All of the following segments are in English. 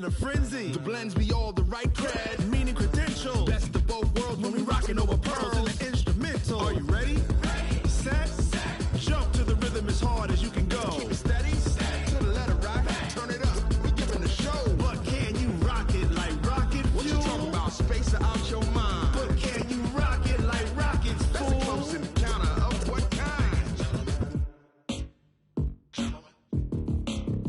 in a frenzy. The blends be all the right cred, meaning credentials. Best of both worlds when we rockin' over pearls in the instrumental. Are you ready? Ready. Set. Jump to the rhythm as hard as you can go. Keep it steady. To the letter right. Turn it up. We giving the show. But can you rock it like rocket fuel? What you talking about? Space out your mind. But can you rock it like rockets, fool? That's a close encounter of what kind?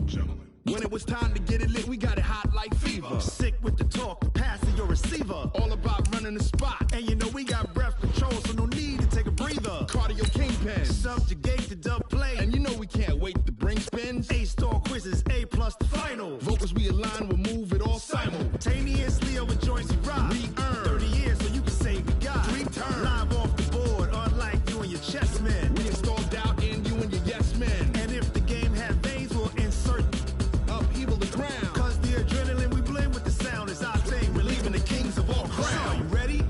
Gentlemen. When it was time to get it lit, we got it hot like fever. Sick with the talk, the pass of your receiver. All about running the spot. And you know we got breath control, so no need to take a breather. Cardio kingpin. Subjugate the dub play. And you know we can't wait to bring spins. A-star quizzes, A+ the final. Vocals we align, we'll move it all simultaneously over joints we rock. We earn 30 years so you can say we got 3 turns. Live off the board, unlike you and your chess men. We install doubt in you and your yes men. And if the game had veins, we'll insert upheaval the ground. Cause the adrenaline we blend with the sound is our thing. We're leaving the kings of all crowns. So are you ready?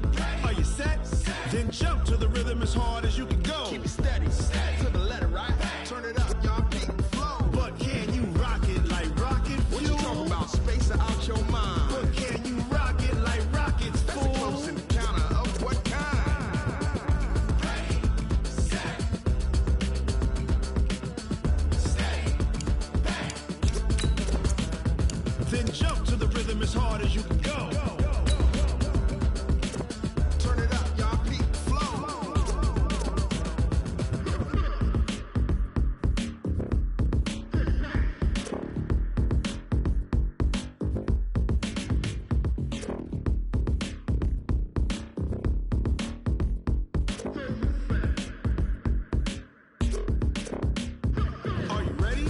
Are you set? Then jump to the rhythm as hard as you can go. Keep it steady. To the letter right. Turn it up, y'all keep the flow. But can you rock it like rocket fuel? What you talking about? Space out your mind. But can you rock it like rockets, fool? That's a close encounter of what kind? Ready, set, steady, back. Then jump to the rhythm as hard as you can go. Turn it up, y'all keep the flow. Are you ready?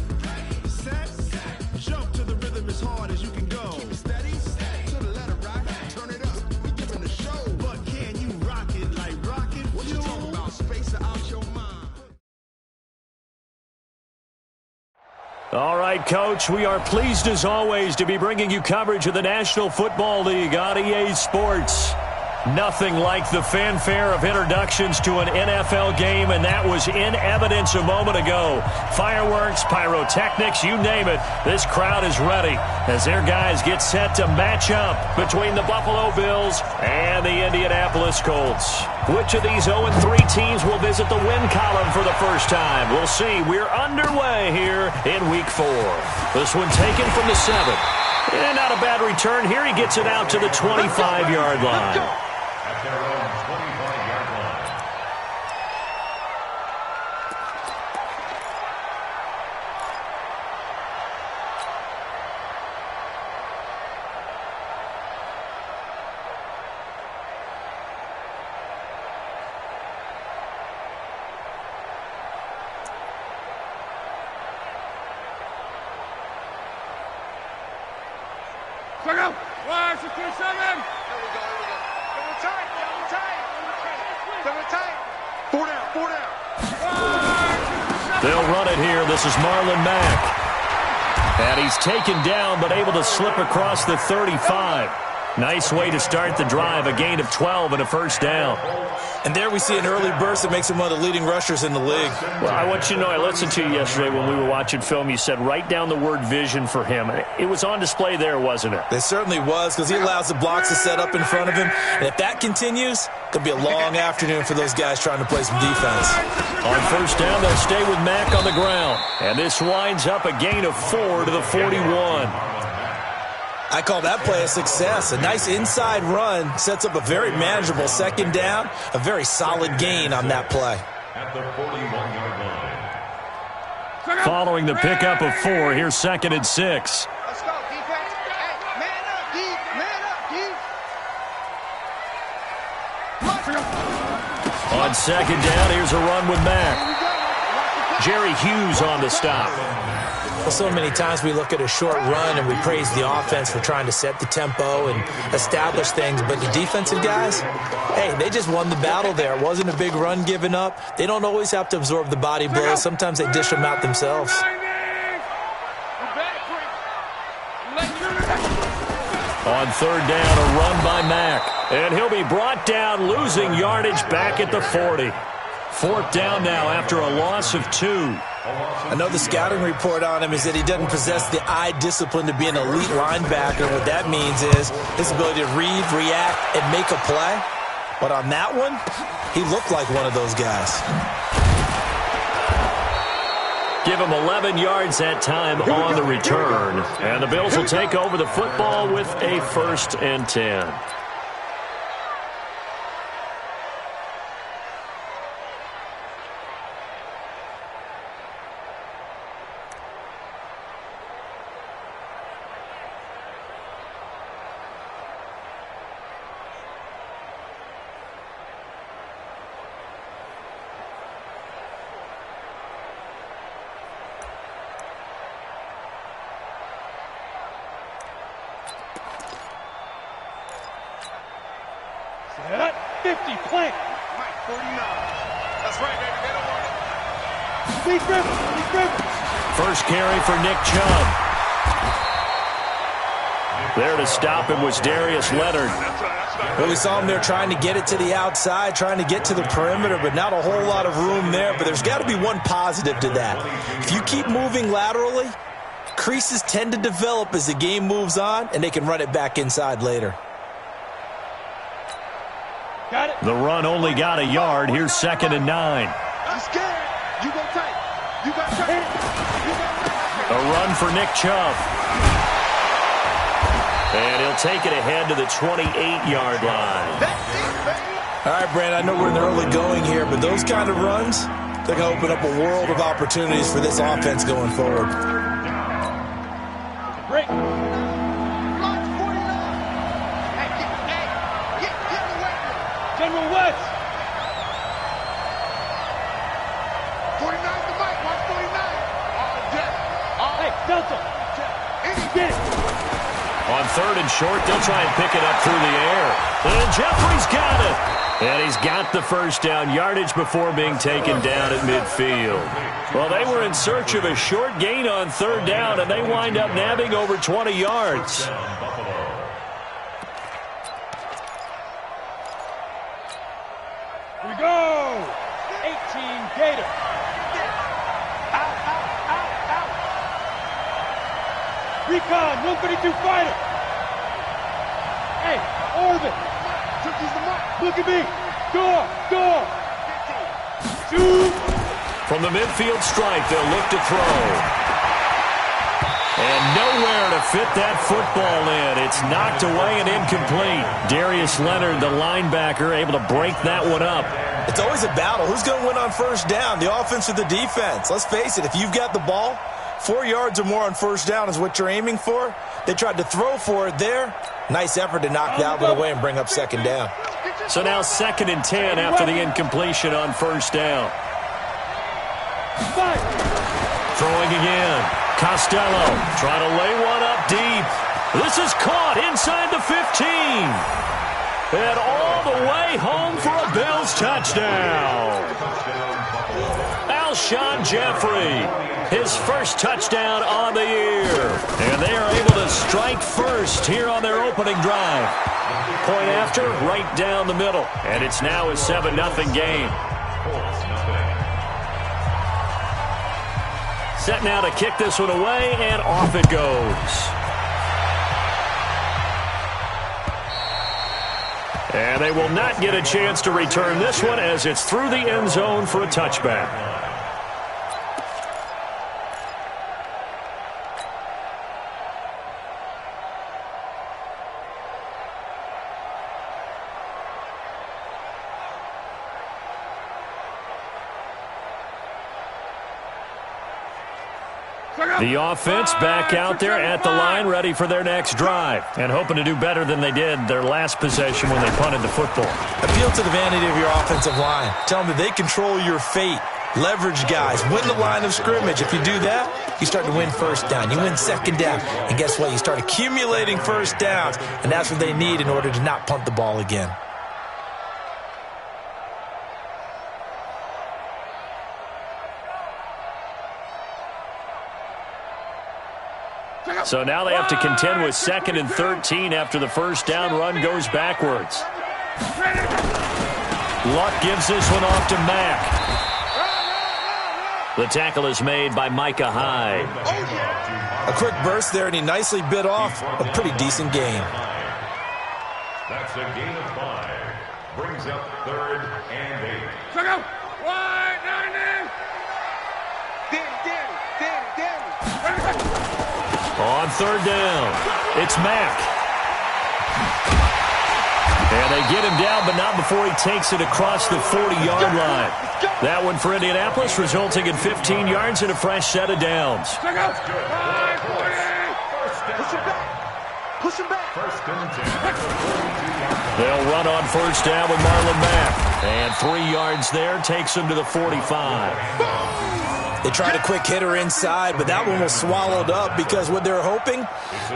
Set. Jump to the rhythm as hard as you can go. Keep it steady. To the letter right. Turn it up. We giving the show. But can you rock it like rocket fuel? What you talking about? Space out your mind. All right, Coach, we are pleased as always to be bringing you coverage of the National Football League on EA Sports. Nothing like the fanfare of introductions to an NFL game, and that was in evidence a moment ago. Fireworks, pyrotechnics, you name it. This crowd is ready as their guys get set to match up between the Buffalo Bills and the Indianapolis Colts. Which of these 0-3 teams will visit the win column for the first time? We'll see. We're underway here in Week 4. This one taken from the 7. And not a bad return here. He gets it out to the 25-yard line. At their own 25-yard line. Check out! 1, 2, 3, 7! Here we go. Double tight! 4 down! They'll run it here. This is Marlon Mack. And he's taken down but able to slip across the 35. Nice way to start the drive. A gain of 12 and a first down. And there we see an early burst that makes him one of the leading rushers in the league. Well, I want you to know, I listened to you yesterday when we were watching film. You said write down the word vision for him. It was on display there, wasn't it? It certainly was, because he allows the blocks to set up in front of him. And if that continues, it'll be a long afternoon for those guys trying to play some defense. On first down, they'll stay with Mack on the ground. And this winds up a gain of 4 to the 41. I call that play a success. A nice inside run sets up a very manageable second down. A very solid gain on that play. At the 41-yard line. Following the pickup of 4, here's 2nd and 6. Let's go, defense. Hey, man up, D. On second down, here's a run with Mack. Jerry Hughes on the stop. Well, so many times we look at a short run and we praise the offense for trying to set the tempo and establish things. But the defensive guys, hey, they just won the battle there. It wasn't a big run given up. They don't always have to absorb the body blows. Sometimes they dish them out themselves. On third down, a run by Mack. And he'll be brought down, losing yardage back at the 40. 4th down now after a loss of 2. I know the scouting report on him is that he doesn't possess the eye discipline to be an elite linebacker. What that means is his ability to read, react, and make a play. But on that one, he looked like one of those guys. Give him 11 yards that time on the return. And the Bills will take over the football with a 1st and 10. Set. 50, plant. Mike, 49. That's right, baby. They don't want it. Lead Griffin. First carry for Nick Chubb. There to stop him was Darius Leonard. Well, we saw him there trying to get it to the outside, trying to get to the perimeter, but not a whole lot of room there. But there's got to be one positive to that. If you keep moving laterally, creases tend to develop as the game moves on, and they can run it back inside later. Got it. The run only got a yard. Here's 2nd and 9. You scared. You go tight. You got tight. A run for Nick Chubb. And he'll take it ahead to the 28-yard line. That's it, baby. All right, Brandon, I know we're in the early going here, but those kind of runs, they're going to open up a world of opportunities for this offense going forward. Break. Launch 49. Hey, get away. General West. 49 to Mike. Watch 49. All jet. All Hey, Delta. Get it. On 3rd and short, they'll try and pick it up through the air. And Jeffrey's got it. And he's got the first down yardage before being taken down at midfield. Well, they were in search of a short gain on 3rd down, and they wind up nabbing over 20 yards. Here we go. 18 Gator. Recon, 152 fighter. Hey, Orvin. Look at me. Door. 2. From the midfield stripe, they'll look to throw. And nowhere to fit that football in. It's knocked away and incomplete. Darius Leonard, the linebacker, able to break that one up. It's always a battle. Who's going to win on 1st down, the offense or the defense? Let's face it, if you've got the ball, 4 yards or more on 1st down is what you're aiming for. They tried to throw for it there. Nice effort to knock that one away and bring up 2nd down. So now 2nd and 10 after the incompletion on 1st down. Throwing again. Costello trying to lay one up deep. This is caught inside the 15. And all the way home for a Bills touchdown. Alshon Jeffrey, his first touchdown on the year. And they are able to strike first here on their opening drive. Point after, right down the middle. And it's now a 7-0 game. Set now to kick this one away, and off it goes. And they will not get a chance to return this one as it's through the end zone for a touchback. The offense back out there at the line, ready for their next drive, and hoping to do better than they did their last possession when they punted the football. Appeal to the vanity of your offensive line. Tell them that they control your fate. Leverage guys. Win the line of scrimmage. If you do that, you start to win 1st down. You win 2nd down. And guess what? You start accumulating 1st downs, and that's what they need in order to not punt the ball again. So now they have to contend with 2nd and 13 after the 1st down run goes backwards. Luck gives this one off to Mack. The tackle is made by Micah Hyde. A quick burst there, and he nicely bit off a pretty decent gain. That's a gain of 5. Brings up 3rd and 8. Check out. Wide 90. On 3rd down, it's Mack. And they get him down, but not before he takes it across the 40-yard line. That one for Indianapolis, resulting in 15 yards and a fresh set of downs. Check out. Wide 40. Push him back. First and 10. They'll run on 1st down with Marlon Mack. And 3 yards there takes him to the 45. They tried a quick hitter inside, but that one was swallowed up because what they're hoping,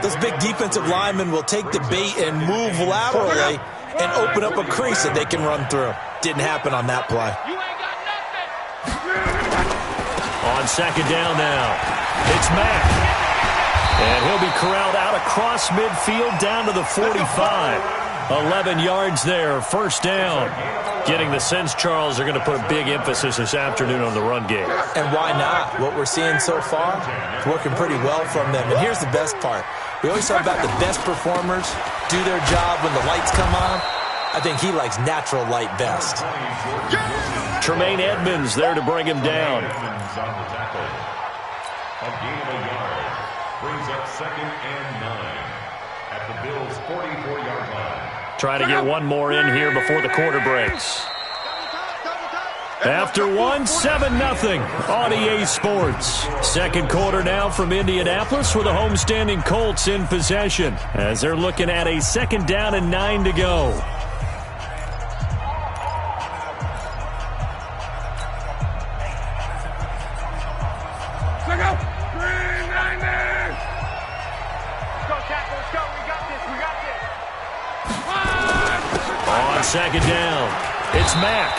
those big defensive linemen will take the bait and move laterally and open up a crease that they can run through. Didn't happen on that play. On 2nd down now, it's Mack. And he'll be corralled out across midfield down to the 45. 11 yards there, 1st down. Getting the sense, Charles, they're going to put a big emphasis this afternoon on the run game. And why not? What we're seeing so far is working pretty well from them. And here's the best part. We always talk about the best performers do their job when the lights come on. I think he likes natural light best. Tremaine Edmonds there to bring him down. Edmonds on the tackle. A gain of a yard. Brings up 2nd and 9 at the Bills' 44-yard line. Try to get one more in here before the quarter breaks. After 1, 7-0 on EA Sports. 2nd quarter now from Indianapolis with the homestanding Colts in possession as they're looking at a 2nd down and 9 to go. Check out. 390. Let's go, tackle. Let's go. We got this. We got this. On 2nd down, it's Mack.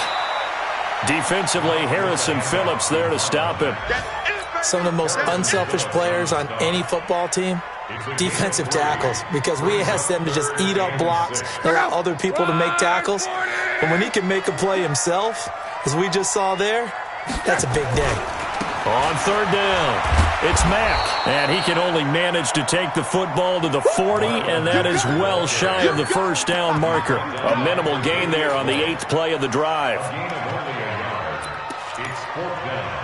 Defensively, Harrison Phillips there to stop him. Some of the most unselfish players on any football team, defensive tackles, because we ask them to just eat up blocks and allow other people to make tackles. But when he can make a play himself, as we just saw there, that's a big day. On 3rd down, it's Mack. And he can only manage to take the football to the 40, and that is well shy of the 1st down marker. A minimal gain there on the 8th play of the drive. It's 4th down.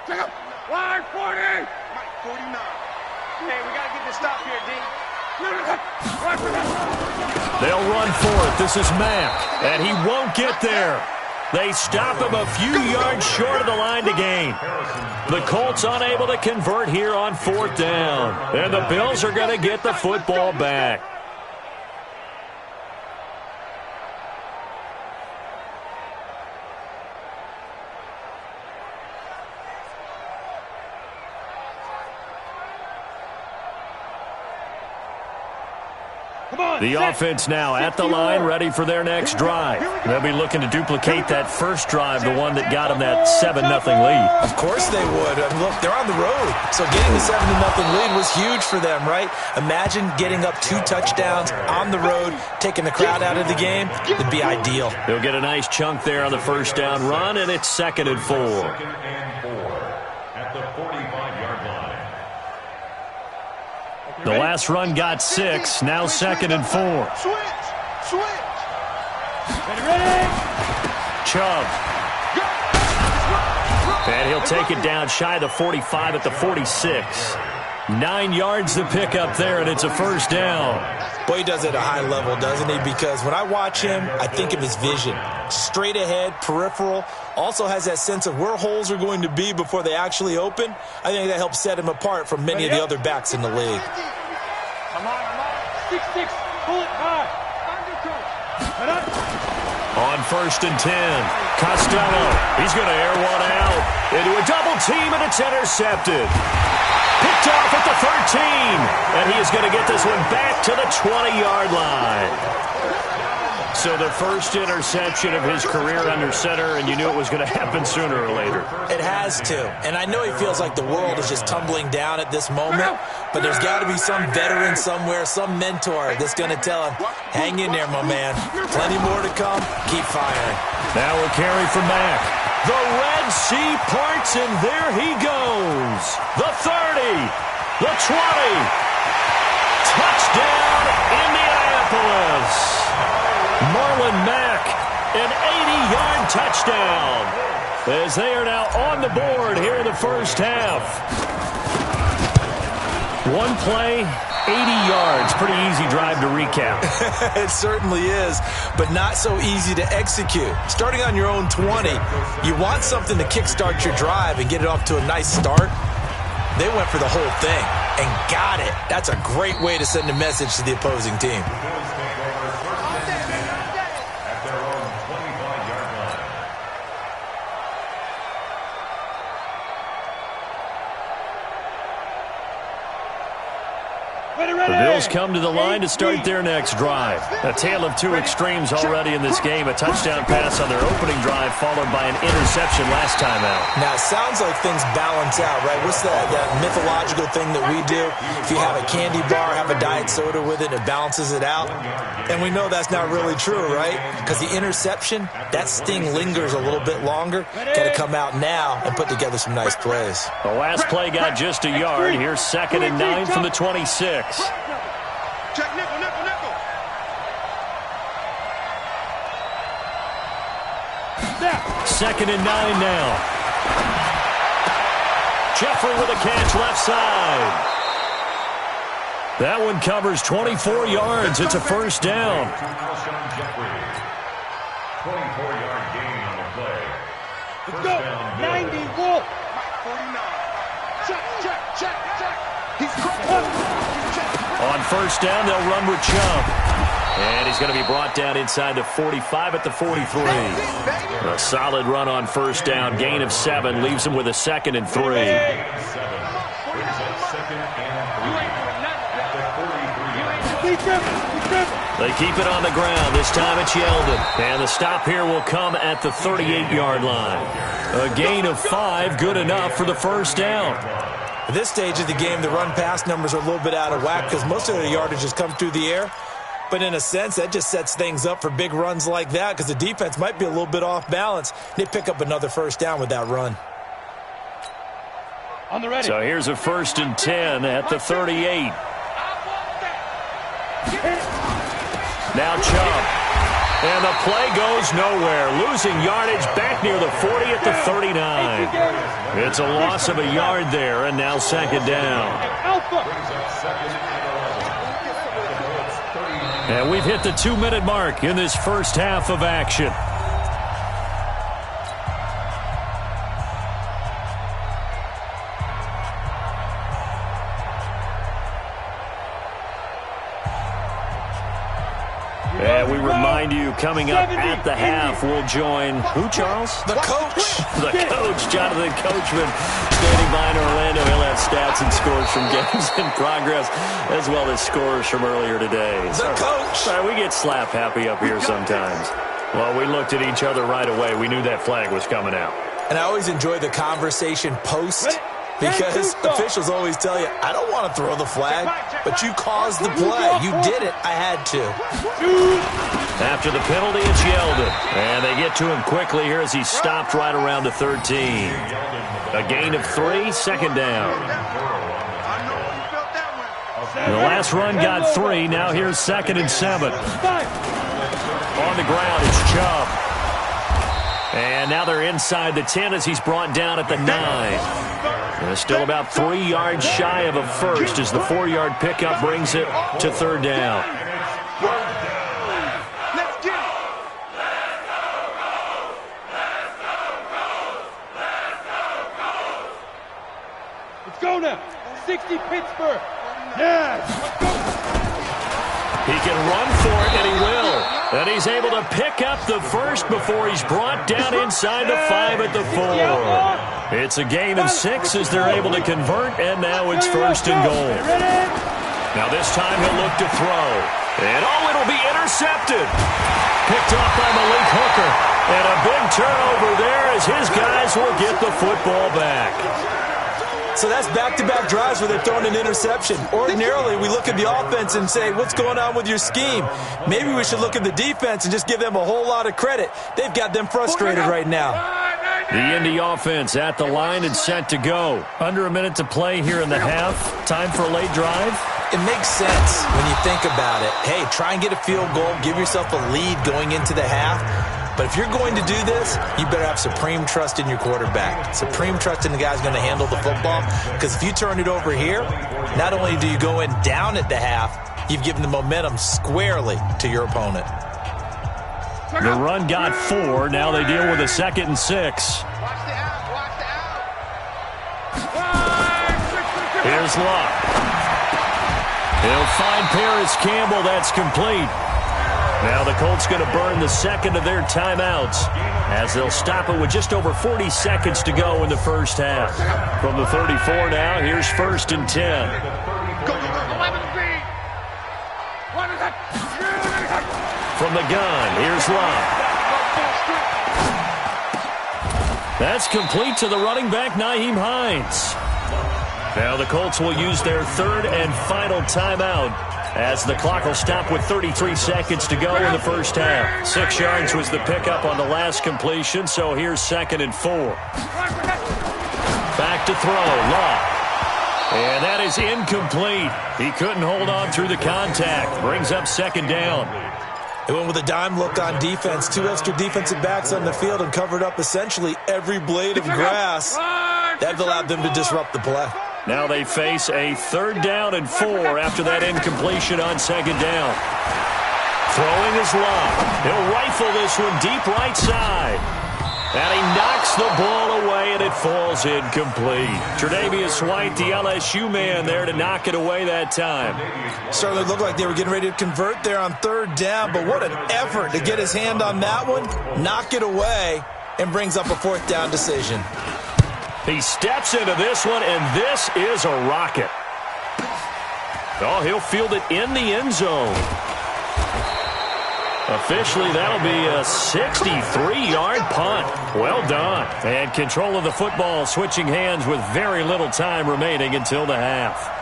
Check out. Wide 40. Mike 49. Hey, we got to get this stop here, D. They'll run for it. This is Mack, and he won't get there. They stop him a few yards short of the line to gain. The Colts unable to convert here on 4th down, and the Bills are going to get the football back. The offense now at the line, ready for their next drive. They'll be looking to duplicate that first drive, the one that got them that 7-0 lead. Of course they would. I mean, look, they're on the road, so getting the 7-0 lead was huge for them, right? Imagine getting up 2 touchdowns on the road, taking the crowd out of the game. It'd be ideal. They'll get a nice chunk there on the 1st down run, and it's 2nd and 4. 2nd and 4 at the 45-yard line. The last run got 6, now 2nd and 4. Switch. Ready. Chubb. And he'll take it down shy of the 45 at the 46. 9 yards to pick up there, and it's a 1st down. Boy, he does it at a high level, doesn't he? Because when I watch him, I think of his vision. Straight ahead, peripheral. Also has that sense of where holes are going to be before they actually open. I think that helps set him apart from many of the other backs in the league. Come on. 6-6. Pull it high. On 1st and 10, Costello. He's going to air one out into a double team, and it's intercepted. Picked off at the 13, and he is going to get this one back to the 20-yard line. So the first interception of his career under center, and you knew it was going to happen sooner or later. It has to. And I know he feels like the world is just tumbling down at this moment, but there's got to be some veteran somewhere, some mentor that's going to tell him, hang in there, my man. Plenty more to come. Keep firing. Now we'll carry from Mack. The Red Sea parts, and there he goes. The 30, the 20. Touchdown, Indianapolis. Marlon Mack, an 80-yard touchdown, as they are now on the board here in the first half. One play, 80 yards. Pretty easy drive to recap. It certainly is, but not so easy to execute. Starting on your own 20, you want something to kickstart your drive and get it off to a nice start. They went for the whole thing and got it. That's a great way to send a message to the opposing team. The Bills come to the line to start their next drive. A tale of two extremes already in this game. A touchdown pass on their opening drive followed by an interception last time out. Now, it sounds like things balance out, right? What's that mythological thing that we do? If you have a candy bar, have a diet soda with it, it balances it out. And we know that's not really true, right? Because the interception, that sting lingers a little bit longer. Got to come out now and put together some nice plays. The last play got just a yard. Here's 2nd and 9 from the 26. Check nickel, nickel, nickel. Second and 9 now. Jeffrey with a catch left side. That one covers 24 yards. It's a first down. 24-yard gain on the play. Let's go. 90, Wolf. 49. Check, check, check, check. He's On first down, they'll run with Chubb. And he's going to be brought down inside the 45 at the 43. A solid run on first down. Gain of 7 leaves him with a 2nd and 3. They keep it on the ground. This time it's Yeldon. And the stop here will come at the 38-yard line. A gain of 5, good enough for the first down. At this stage of the game, the run-pass numbers are a little bit out of whack because most of their yardage has come through the air. But in a sense, that just sets things up for big runs like that because the defense might be a little bit off balance. They pick up another first down with that run. On the ready. So here's a 1st and 10 at the 38. Now Chubb. And the play goes nowhere. Losing yardage back near the 40 at the 39. It's a loss of a yard there, and now 2nd down. And we've hit the 2-minute mark in this first half of action. And we remind you, coming up at the half, we'll join who, Charles? The coach. The coach, Jonathan Coachman, standing by in Orlando. He'll have stats and scores from games in progress, as well as scores from earlier today. The coach. Sorry, we get slap happy up here sometimes. Well, we looked at each other right away. We knew that flag was coming out. And I always enjoy the conversation post because officials always tell you, I don't want to throw the flag, but you caused the play. You did it. I had to. After the penalty, it's Yeldon. And they get to him quickly here as he stopped right around the 13. A gain of 3, 2nd down. The last run got 3. Now here's 2nd and 7. On the ground, it's Chubb. And now they're inside the 10 as he's brought down at the 9. And still about 3 yards shy of a first as the 4-yard pickup brings it to 3rd down. Let's go now. 60 Pittsburgh. Yes. Let's go. He can run for it, and he will. And he's able to pick up the first before he's brought down inside the 5 at the 4. It's a gain of 6 as they're able to convert, and now it's 1st and goal. Now this time he'll look to throw. And, it'll be intercepted. picked off by Malik Hooker. And a big turnover there as his guys will get the football back. So that's back-to-back drives where they're throwing an interception. Ordinarily, we look at the offense and say, what's going on with your scheme? Maybe we should look at the defense and just give them a whole lot of credit. They've got them frustrated right now. The Indy offense at the line and set to go. Under a minute to play here in the half. Time for a late drive. It makes sense when you think about it. Hey, try and get a field goal. Give yourself a lead going into the half. But if you're going to do this, you better have supreme trust in your quarterback. Supreme trust in the guy's going to handle the football. Because if you turn it over here, not only do you go in down at the half, you've given the momentum squarely to your opponent. The run got 4. Now they deal with a 2nd and 6. Here's Luck. He'll find Paris Campbell. That's complete. Now the Colts going to burn the second of their timeouts as they'll stop it with just over 40 seconds to go in the first half. From the 34 now, here's 1st and 10. From the gun, here's Love. That's complete to the running back, Nyheim Hines. Now the Colts will use their 3rd and final timeout as the clock will stop with 33 seconds to go in the first half. 6 yards was the pickup on the last completion, so here's 2nd and 4. Back to throw, Love. And that is incomplete. He couldn't hold on through the contact. Brings up 2nd down. They went with a dime look on defense. 2 extra defensive backs on the field and covered up essentially every blade of grass. That allowed them to disrupt the play. Now they face a 3rd down and 4 after that incompletion on 2nd down. Throwing is Love. He'll rifle this one deep right side. And he knocks the ball away, and it falls incomplete. Tre'Davious White, the LSU man, there to knock it away that time. Certainly looked like they were getting ready to convert there on 3rd down, but what an effort to get his hand on that one, knock it away, and brings up a 4th down decision. He steps into this one, and this is a rocket. Oh, he'll field it in the end zone. Officially, that'll be a 63-yard punt. Well done. And control of the football switching hands with very little time remaining until the half.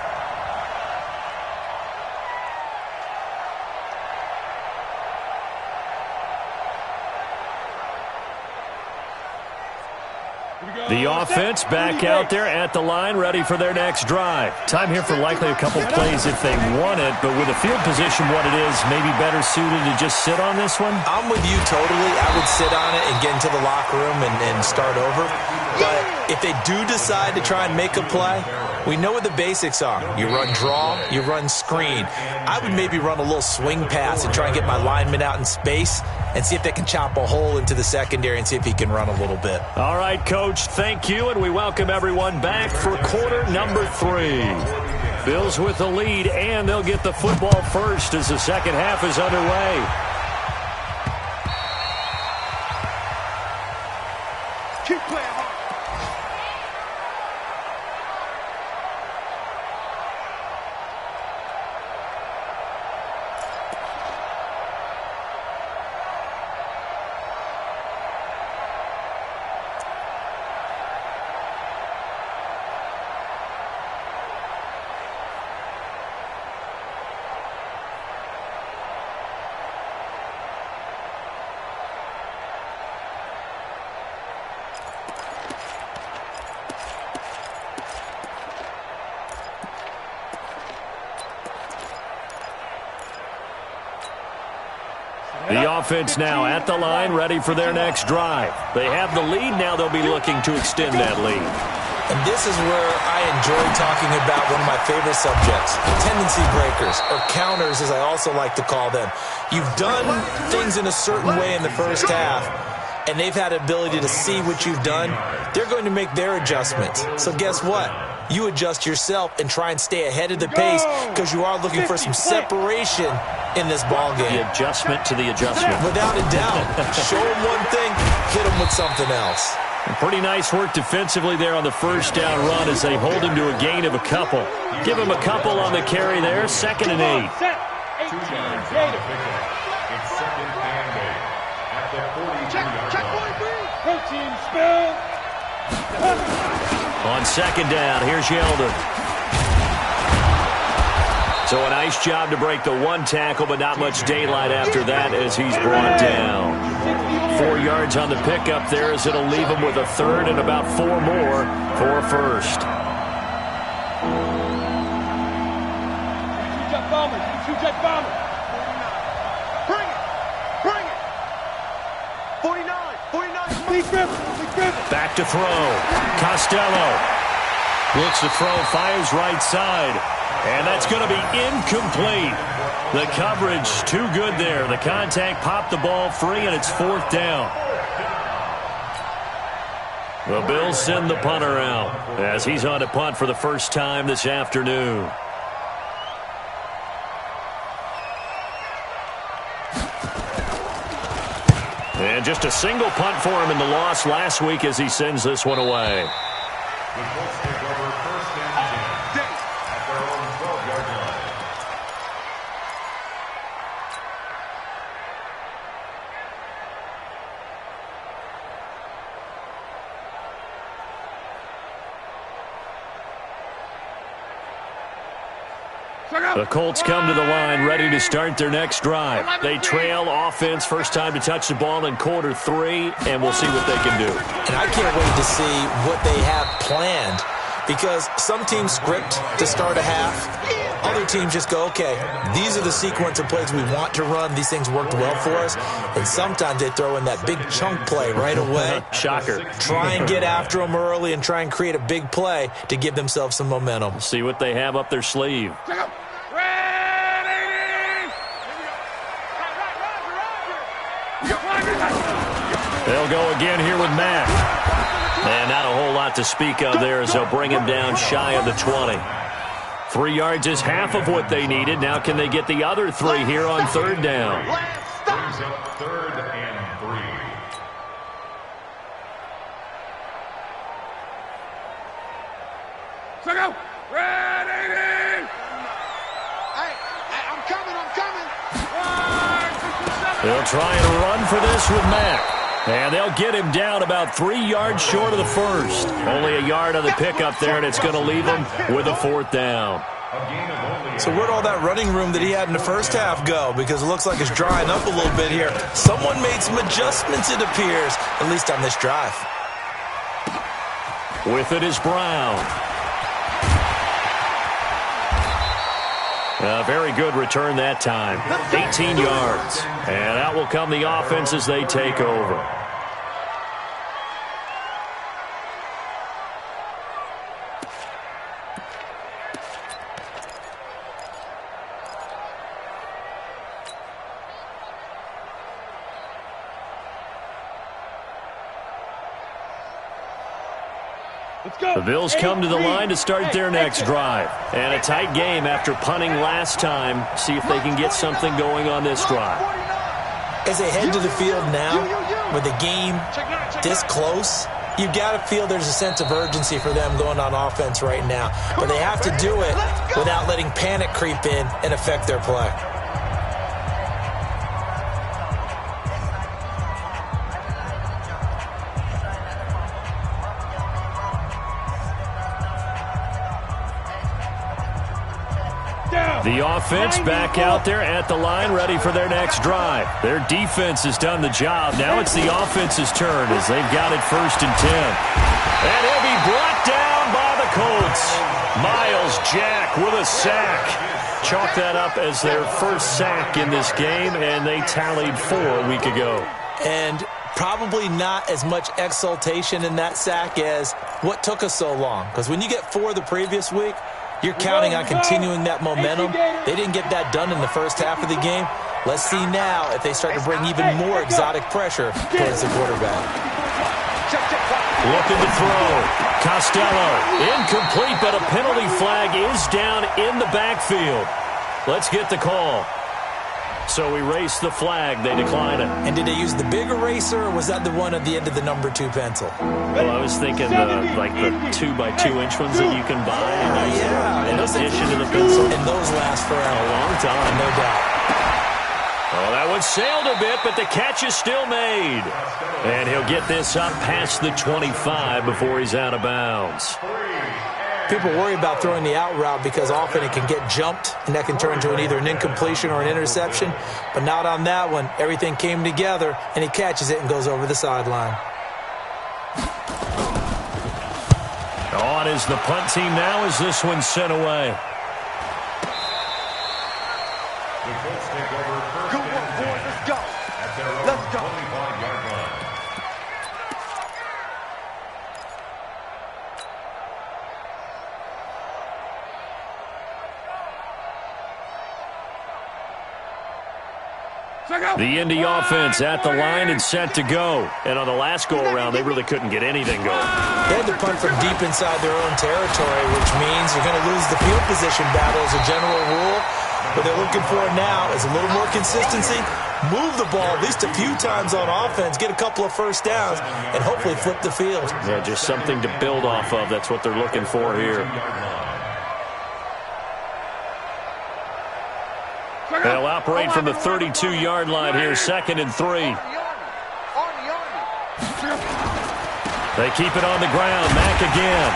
The offense back out there at the line, ready for their next drive. Time here for likely a couple plays if they want it, but with the field position what it is, maybe better suited to just sit on this one? I'm with you totally. I would sit on it and get into the locker room and start over. But if they do decide to try and make a play, we know what the basics are. You run draw, you run screen. I would maybe run a little swing pass and try and get my lineman out in space and see if they can chop a hole into the secondary and see if he can run a little bit. All right, Coach, thank you, and we welcome everyone back for quarter number 3. Bills with the lead, and they'll get the football first as the second half is underway. Keep playing hard. The offense now at the line, ready for their next drive. They have the lead. Now they'll be looking to extend that lead. And this is where I enjoy talking about one of my favorite subjects, tendency breakers, or counters as I also like to call them. You've done things in a certain way in the first half, and they've had the ability to see what you've done. They're going to make their adjustments. So guess what? You adjust yourself and try and stay ahead of the pace because you are looking for some separation in this ball game. The adjustment to the adjustment. Without a doubt. Show them one thing, hit them with something else. Pretty nice work defensively there on the first down run as they hold him to a gain of a couple. Give him a couple on the carry there, 2nd and 8. It's 2 yards on the pickup. It's 2nd and 8. the 43-yard line. Go team, spill. On second down, here's Yeldon. So a nice job to break the one tackle, but not much daylight after that as he's brought down. 4 yards on the pickup there as it'll leave him with a third and about 4 more for first. Two-jet bombers. Two-jet bombers. Bring it. Bring it. 49. 49. Lee Griffin. Back to throw. Costello looks to throw, fires right side. And that's going to be incomplete. The coverage too good there. The contact popped the ball free, and it's 4th down. The Bills send the punter out as he's on to punt for the first time this afternoon. And just a single punt for him in the loss last week as he sends this one away. The Colts take over 1st and 10 at their own 12-yard line. The Colts come to the line ready to start their next drive. They trail offense, first time to touch the ball in quarter 3, and we'll see what they can do. And I can't wait to see what they have planned, because some teams script to start a half. Other teams just go, okay, these are the sequence of plays we want to run. These things worked well for us. And sometimes they throw in that big chunk play right away. Shocker. Try and get after them early and try and create a big play to give themselves some momentum. See what they have up their sleeve. They'll go again here with Mack. And not a whole lot to speak of there as they'll bring him down shy of the 20. 3 yards is half of what they needed. Now can they get the other 3 here on 3rd down? Brings up 3rd and 3. So go. Ready. Hey, I'm coming. They'll try and run for this with Mack. And they'll get him down about 3 yards short of the first. Only a yard on the pickup there, and it's going to leave him with a 4th down. So where'd all that running room that he had in the first half go? Because it looks like it's drying up a little bit here. Someone made some adjustments, it appears, at least on this drive. With it is Brown. A very good return that time. 18 yards. And out will come the offense as they take over. The Bills come to the line to start their next drive. And a tight game after punting last time. See if they can get something going on this drive. As they head to the field now, with the game this close, you've got to feel there's a sense of urgency for them going on offense right now. But they have to do it without letting panic creep in and affect their play. The offense back out there at the line, ready for their next drive. Their defense has done the job. Now it's the offense's turn as they've got it 1st and 10. And he'll be brought down by the Colts. Miles Jack with a sack. Chalk that up as their first sack in this game, and they tallied 4 a week ago. And probably not as much exultation in that sack as what took us so long. Because when you get 4 the previous week, you're counting on continuing that momentum. They didn't get that done in the first half of the game. Let's see now if they start to bring even more exotic pressure towards the quarterback. Looking to throw. Costello, incomplete, but a penalty flag is down in the backfield. Let's get the call. So erase the flag. They decline it. And did they use the big eraser, or was that the one at the end of the number 2 pencil? Well, I was thinking like the 2x2-inch ones that you can buy in addition to the pencil. And those last forever. A long time. No doubt. Oh, that one sailed a bit, but the catch is still made. And he'll get this up past the 25 before he's out of bounds. People worry about throwing the out route because often it can get jumped, and that can turn into either an incompletion or an interception. But not on that one. Everything came together, and he catches it and goes over the sideline. On is the punt team now as this one's sent away. Good work, boys. Let's go. Let's go. The Indy offense at the line and set to go. And on the last go-around, they really couldn't get anything going. They had to punt from deep inside their own territory, which means you're going to lose the field position battle as a general rule. What they're looking for now is a little more consistency, move the ball at least a few times on offense, get a couple of first downs, and hopefully flip the field. Yeah, just something to build off of. That's what they're looking for here. They'll operate from the 32-yard line here, 2nd and 3. They keep it on the ground. Mack again.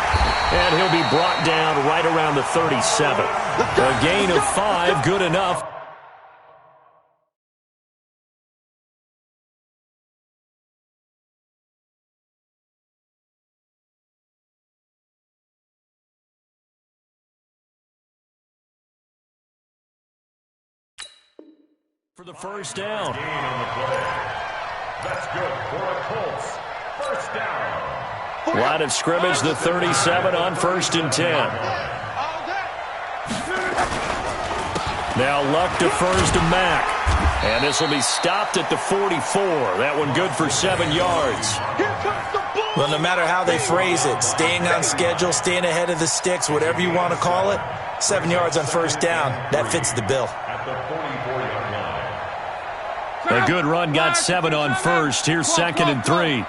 And he'll be brought down right around the 37. A gain of 5, good enough. For the first down. Gain on the play. That's good for the Colts. First down. Line of scrimmage, the 37 on 1st and 10. Now Luck defers to Mack. And this will be stopped at the 44. That one good for 7 yards. Well, no matter how they phrase it, staying on schedule, staying ahead of the sticks, whatever you want to call it, 7 yards on first down, that fits the bill. At the 44-yard line. A good run got 7 on first. Here's 2nd and 3.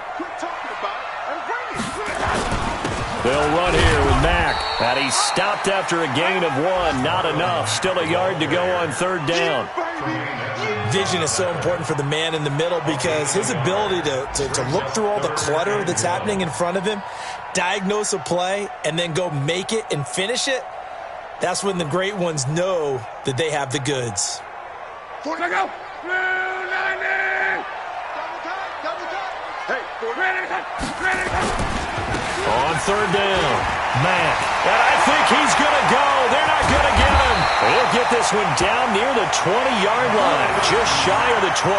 They'll run here with Mack. And he's stopped after a gain of 1. Not enough. Still a yard to go on 3rd down. Vision is so important for the man in the middle because his ability to look through all the clutter that's happening in front of him, diagnose a play, and then go make it and finish it, that's when the great ones know that they have the goods. On 3rd down, Mack. And I think he's going to go. They're not going to get him. They'll get this one down near the 20-yard line, just shy of the 20.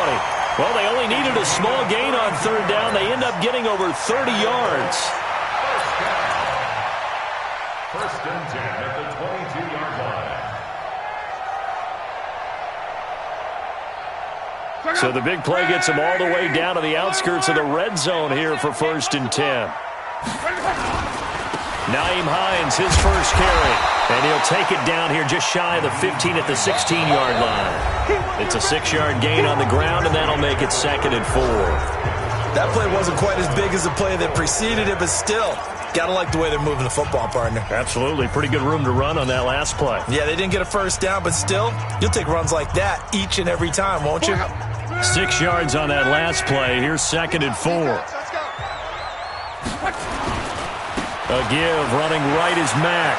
Well, they only needed a small gain on 3rd down. They end up getting over 30 yards. First and 10 at the 22-yard line. So the big play gets him all the way down to the outskirts of the red zone here for 1st and 10. Nyheim Hines, his first carry. And he'll take it down here just shy of the 15 at the 16-yard line. It's a 6-yard gain on the ground, and that'll make it 2nd and 4. That play wasn't quite as big as the play that preceded it, but still, got to like the way they're moving the football, partner. Absolutely. Pretty good room to run on that last play. Yeah, they didn't get a first down, but still, you'll take runs like that each and every time, won't you? 6 yards on that last play. Here's 2nd and 4. A give, running right is Mack.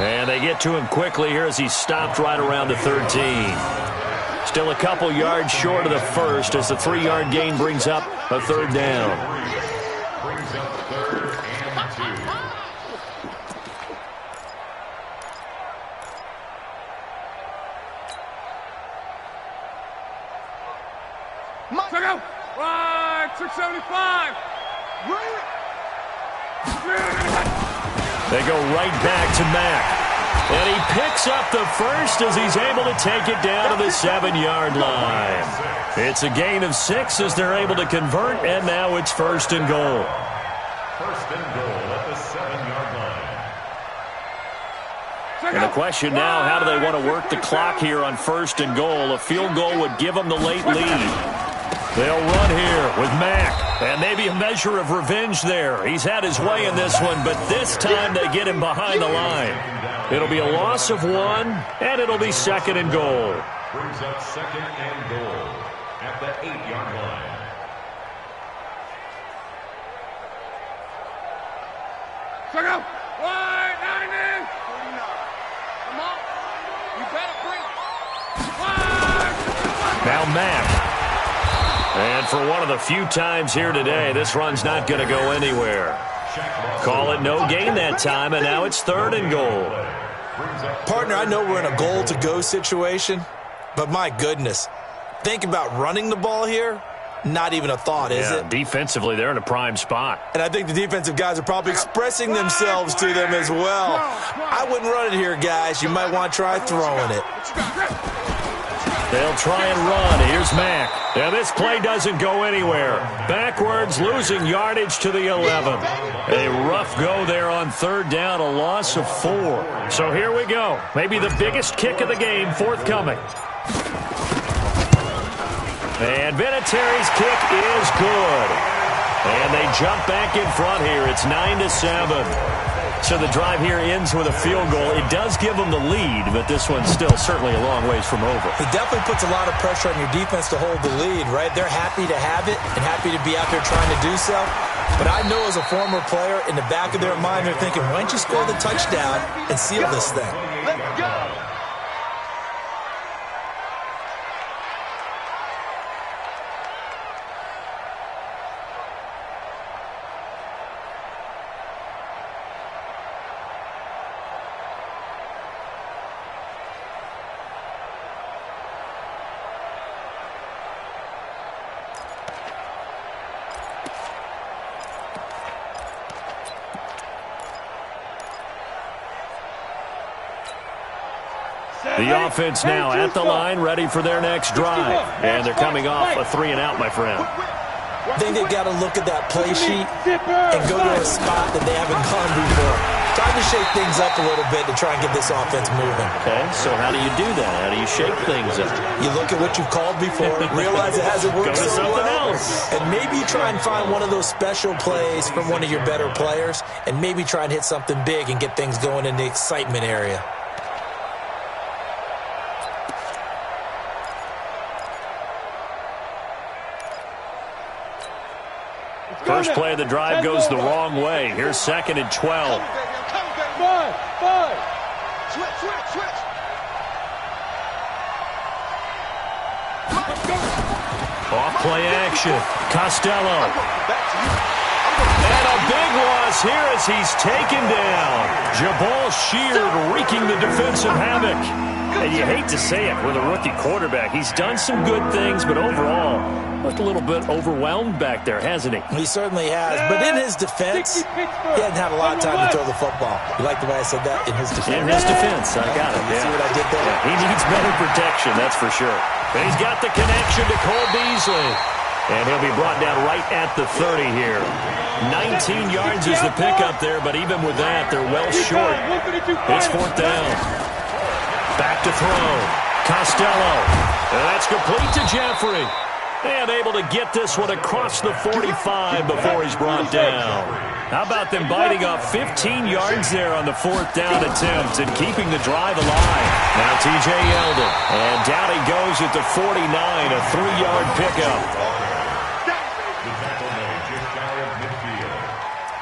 And they get to him quickly here as he's stopped right around the 13. Still a couple yards short of the first as the 3-yard gain brings up a 3rd down. Brings up 3rd and 2. Right, 675. They go right back to Mack. And he picks up the first as he's able to take it down to the 7-yard line. It's a gain of 6 as they're able to convert, and now it's 1st and goal. 1st and goal at the 7-yard line. And the question now, how do they want to work the clock here on 1st and goal? A field goal would give them the late lead. They'll run here with Mack, and maybe a measure of revenge there. He's had his way in this one, but this time they get him behind the line. It'll be a loss of 1, and it'll be 2nd and goal. Brings up 2nd and goal at the 8-yard line. Check out. Wide, 90. Come on. You better bring it. Wide. Now Mack. And for one of the few times here today, this run's not going to go anywhere. Call it no gain that time, and now it's 3rd and goal. Partner, I know we're in a goal-to-go situation, but my goodness, think about running the ball here. Not even a thought, is it? Defensively, they're in a prime spot. And I think the defensive guys are probably expressing themselves to them as well. I wouldn't run it here, guys. You might want to try throwing it. They'll try and run. Here's Mack. Now this play doesn't go anywhere. Backwards, losing yardage to the 11. A rough go there on 3rd down, a loss of 4. So here we go. Maybe the biggest kick of the game forthcoming. And Vinatieri's kick is good. And they jump back in front here. It's 9-7. So the drive here ends with a field goal. It does give them the lead, but this one's still certainly a long ways from over. It definitely puts a lot of pressure on your defense to hold the lead, right? They're happy to have it and happy to be out there trying to do so. But I know as a former player, in the back of their mind, they're thinking, why don't you score the touchdown and seal this thing? Let's go. The offense now at the line, ready for their next drive. And they're coming off a 3-and-out, my friend. I think they've got to look at that play sheet and go to a spot that they haven't gone before. Time to shake things up a little bit to try and get this offense moving. Okay, so how do you do that? How do you shake things up? You look at what you've called before, realize it hasn't worked Go to so something well, else. and maybe you try and find one of those special plays from one of your better players, and maybe try and hit something big and get things going in the excitement area. First play of the drive goes the wrong way. Here's 2nd and 12. Five. Switch. Off play action. Costello. And a big loss here as he's taken down. Jabal Sheard wreaking the defensive havoc. And you hate to say it with a rookie quarterback. He's done some good things, but overall, looked a little bit overwhelmed back there, hasn't he? He certainly has. But in his defense, he hasn't had a lot of time to throw the football. You like the way I said that? In his defense. In his defense, I got it. You see what I did there? Yeah, he needs better protection, that's for sure. And he's got the connection to Cole Beasley. And he'll be brought down right at the 30 here. 19 yards is the pickup there, but even with that, they're well short. It's 4th down. Back to throw. Costello. And that's complete to Jeffrey. And able to get this one across the 45 before he's brought down. How about them biting off 15 yards there on the 4th down attempt and keeping the drive alive. Now T.J. Yeldon. And down he goes at the 49, a 3-yard pickup. The tackle made just shy of midfield.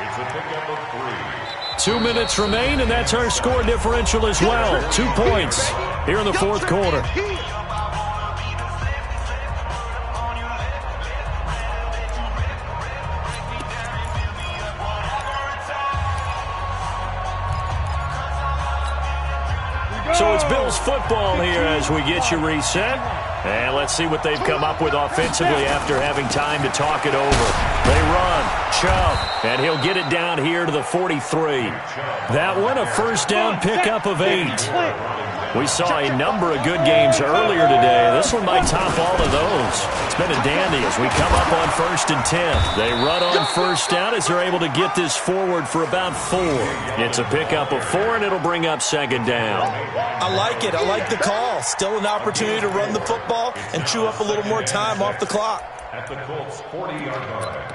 It's a pickup of 3. 2 minutes remain, and that's our score differential as well. 2 points here in the 4th quarter. So it's Bills football here as we get you reset. And let's see what they've come up with offensively after having time to talk it over. They run, Chubb, and he'll get it down here to the 43. That one, a 1st down pickup of 8. We saw a number of good games earlier today. This one might top all of those. It's been a dandy as we come up on 1st and 10. They run on 1st down as they're able to get this forward for about 4. It's a pickup of 4, and it'll bring up 2nd down. I like it. I like the call. Still an opportunity to run the football and chew up a little more time off the clock. At the Colts' 40-yard line.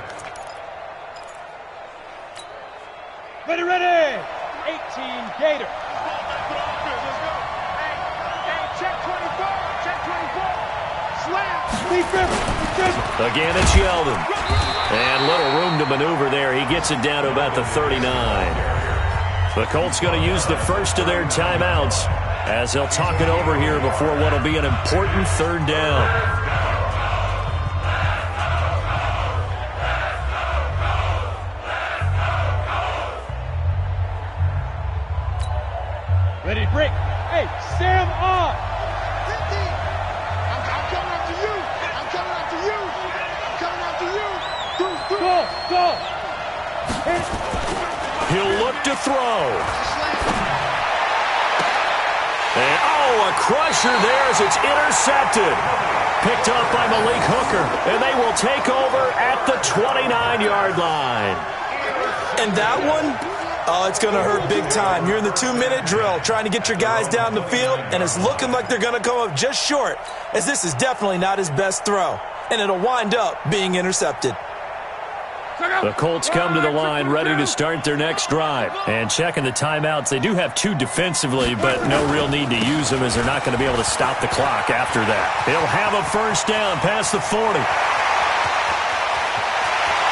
Ready. 18 Gator. Again, it's Yeldon. And little room to maneuver there. He gets it down to about the 39. The Colts going to use the first of their timeouts as they'll talk it over here before what will be an important third down. Ready to break. Hey, Sam on. I'm coming after you. I'm coming after you. I'm coming after you. Go. He'll look to throw. And, a crusher there as it's intercepted. Picked up by Malik Hooker. And they will take over at the 29-yard line. And that one, it's going to hurt big time. You're in the 2-minute drill trying to get your guys down the field, and it's looking like they're going to come up just short, as this is definitely not his best throw. And it'll wind up being intercepted. The Colts come to the line ready to start their next drive. And checking the timeouts, they do have 2 defensively, but no real need to use them as they're not going to be able to stop the clock after that. He'll have a first down past the 40.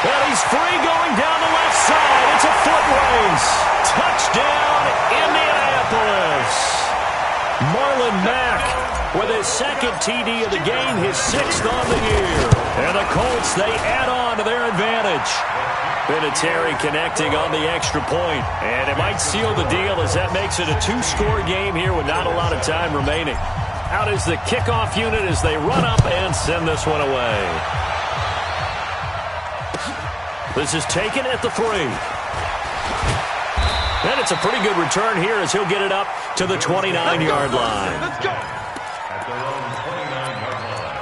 And he's free going down the left side. It's a foot race. Touchdown, Indianapolis. Marlon Mack with his second TD of the game, his 6th on the year. And the Colts, they add on to their advantage. Vinatieri connecting on the extra point. And it might seal the deal as that makes it a 2-score game here with not a lot of time remaining. Out is the kickoff unit as they run up and send this one away. This is taken at the 3. And it's a pretty good return here as he'll get it up to the 29-yard line. Let's go. At their own 29-yard line.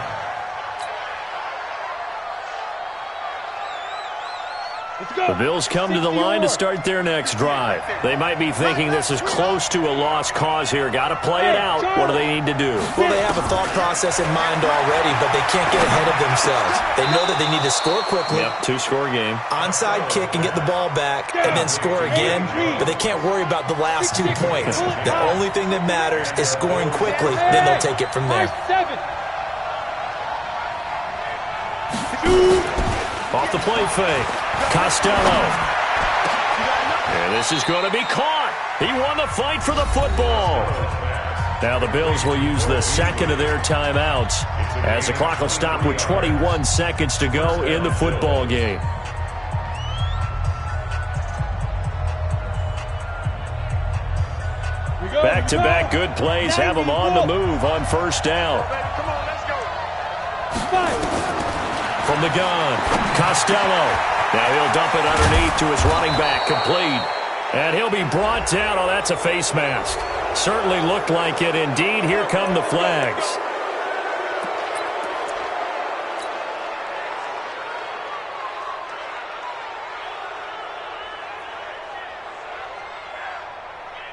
The Bills come to the line to start their next drive. They might be thinking this is close to a lost cause here. Got to play it out. What do they need to do? Well, they have a thought process in mind already, but they can't get ahead of themselves. They know that they need to score quickly. Yep, 2-score game. Onside kick and get the ball back and then score again, but they can't worry about the last 2 points. The only thing that matters is scoring quickly, then they'll take it from there. Off the play fake. Costello. And this is going to be caught. He won the fight for the football. Now the Bills will use the second of their timeouts as the clock will stop with 21 seconds to go in the football game. Back-to-back good plays have them on the move on first down. Come on, let's go. From the gun, Costello. Now he'll dump it underneath to his running back, complete. And he'll be brought down. Oh, that's a face mask. Certainly looked like it. Indeed, here come the flags.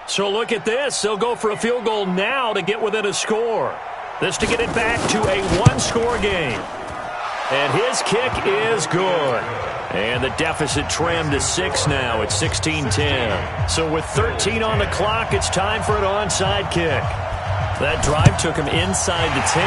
So look at this. They'll go for a field goal now to get within a score. This to get it back to a 1-score game. And his kick is good. And the deficit trimmed to 6 now at 16-10. So with 13 on the clock, it's time for an onside kick. That drive took him inside the 10.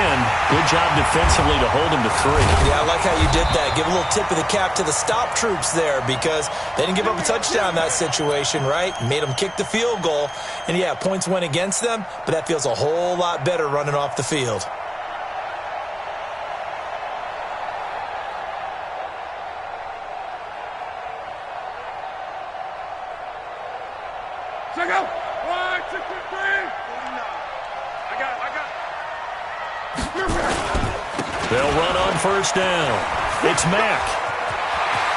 Good job defensively to hold him to 3. Yeah, I like how you did that. Give a little tip of the cap to the stop troops there because they didn't give up a touchdown in that situation, right? Made them kick the field goal. And, yeah, points went against them, but that feels a whole lot better running off the field. Check out. 1, 2, 3. I got it. They'll run on first down. It's Mack.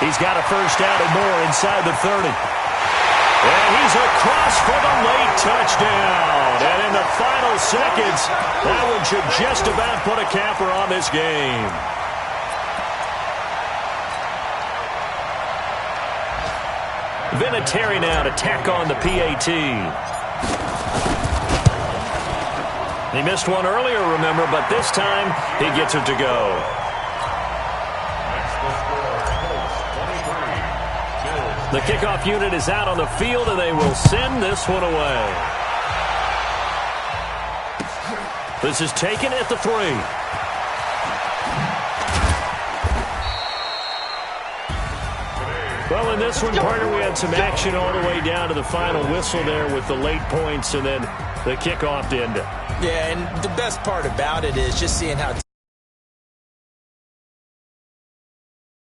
He's got a first down and more inside the 30. And he's across for the late touchdown. And in the final seconds, that one should just about put a capper on this game. Vinatieri now to tack on the PAT. He missed one earlier, remember, but this time he gets it to go. The kickoff unit is out on the field, and they will send this one away. This is taken at the 3. Well, in this one, partner, we had some action all the way down to the final whistle there with the late points and then the kickoff to end it. Yeah, and the best part about it is just seeing how